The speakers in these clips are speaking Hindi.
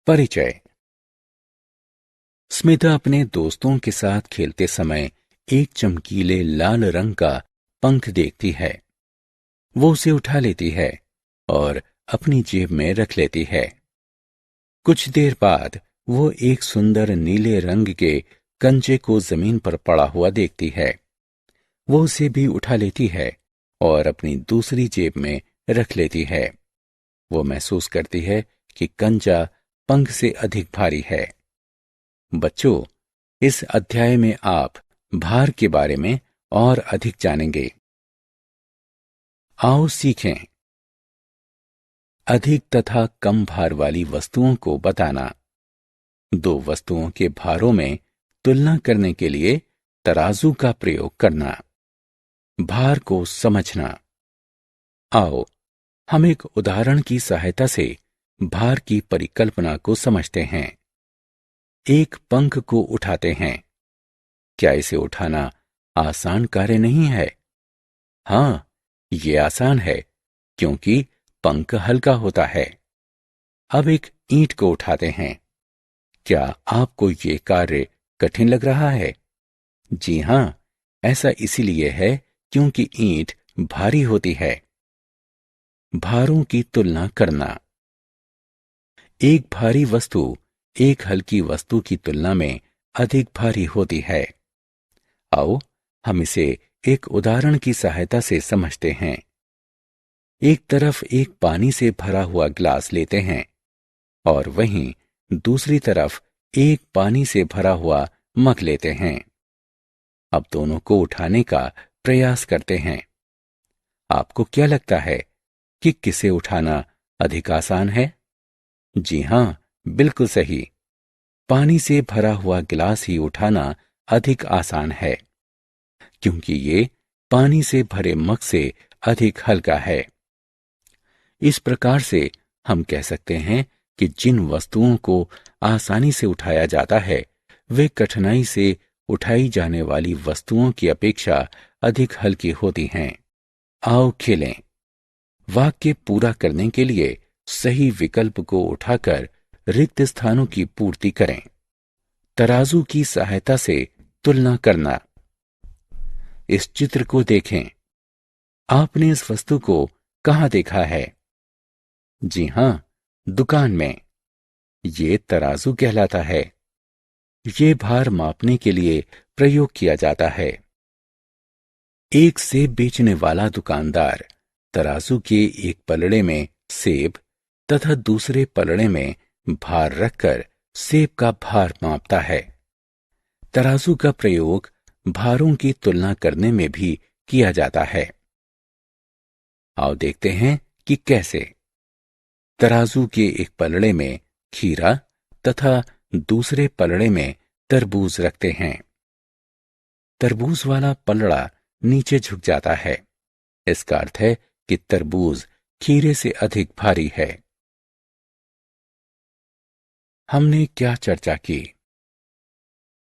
परिचय। स्मिता अपने दोस्तों के साथ खेलते समय एक चमकीले लाल रंग का पंख देखती है। वो उसे उठा लेती है और अपनी जेब में रख लेती है। कुछ देर बाद वो एक सुंदर नीले रंग के कंचे को जमीन पर पड़ा हुआ देखती है। वो उसे भी उठा लेती है और अपनी दूसरी जेब में रख लेती है। वो महसूस करती है कि कंचा पंख से अधिक भारी है। बच्चों, इस अध्याय में आप भार के बारे में और अधिक जानेंगे। आओ सीखें। अधिक तथा कम भार वाली वस्तुओं को बताना। दो वस्तुओं के भारों में तुलना करने के लिए तराजू का प्रयोग करना। भार को समझना। आओ हम एक उदाहरण की सहायता से भार की परिकल्पना को समझते हैं। एक पंख को उठाते हैं। क्या इसे उठाना आसान कार्य नहीं है? हाँ, ये आसान है क्योंकि पंख हल्का होता है। अब एक ईंट को उठाते हैं। क्या आपको ये कार्य कठिन लग रहा है? जी हां, ऐसा इसीलिए है क्योंकि ईंट भारी होती है। भारों की तुलना करना। एक भारी वस्तु एक हल्की वस्तु की तुलना में अधिक भारी होती है। आओ हम इसे एक उदाहरण की सहायता से समझते हैं। एक तरफ एक पानी से भरा हुआ गिलास लेते हैं और वहीं दूसरी तरफ एक पानी से भरा हुआ मग लेते हैं। अब दोनों को उठाने का प्रयास करते हैं। आपको क्या लगता है कि किसे उठाना अधिक आसान है? जी हां, बिल्कुल सही। पानी से भरा हुआ गिलास ही उठाना अधिक आसान है क्योंकि ये पानी से भरे मग से अधिक हल्का है। इस प्रकार से हम कह सकते हैं कि जिन वस्तुओं को आसानी से उठाया जाता है वे कठिनाई से उठाई जाने वाली वस्तुओं की अपेक्षा अधिक हल्की होती हैं। आओ खेलें। वाक्य पूरा करने के लिए सही विकल्प को उठाकर रिक्त स्थानों की पूर्ति करें। तराजू की सहायता से तुलना करना। इस चित्र को देखें। आपने इस वस्तु को कहां देखा है? जी हां, दुकान में। ये तराजू कहलाता है। ये भार मापने के लिए प्रयोग किया जाता है। एक सेब बेचने वाला दुकानदार तराजू के एक पलड़े में सेब तथा दूसरे पलड़े में भार रखकर सेब का भार मापता है। तराजू का प्रयोग भारों की तुलना करने में भी किया जाता है। आओ देखते हैं कि कैसे। तराजू के एक पलड़े में खीरा तथा दूसरे पलड़े में तरबूज रखते हैं। तरबूज वाला पलड़ा नीचे झुक जाता है। इसका अर्थ है कि तरबूज खीरे से अधिक भारी है। हमने क्या चर्चा की?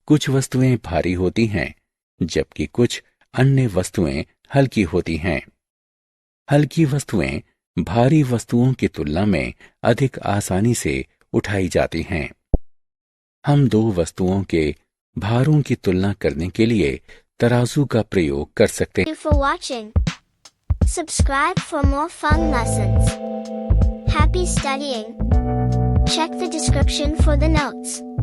कुछ वस्तुएं भारी होती हैं जबकि कुछ अन्य वस्तुएं हल्की होती हैं। हल्की वस्तुएं भारी वस्तुओं की तुलना में अधिक आसानी से उठाई जाती हैं। हम दो वस्तुओं के भारों की तुलना करने के लिए तराजू का प्रयोग कर सकते हैं। Thank you for watching. Subscribe for more fun lessons. Happy studying. Check the description for the notes.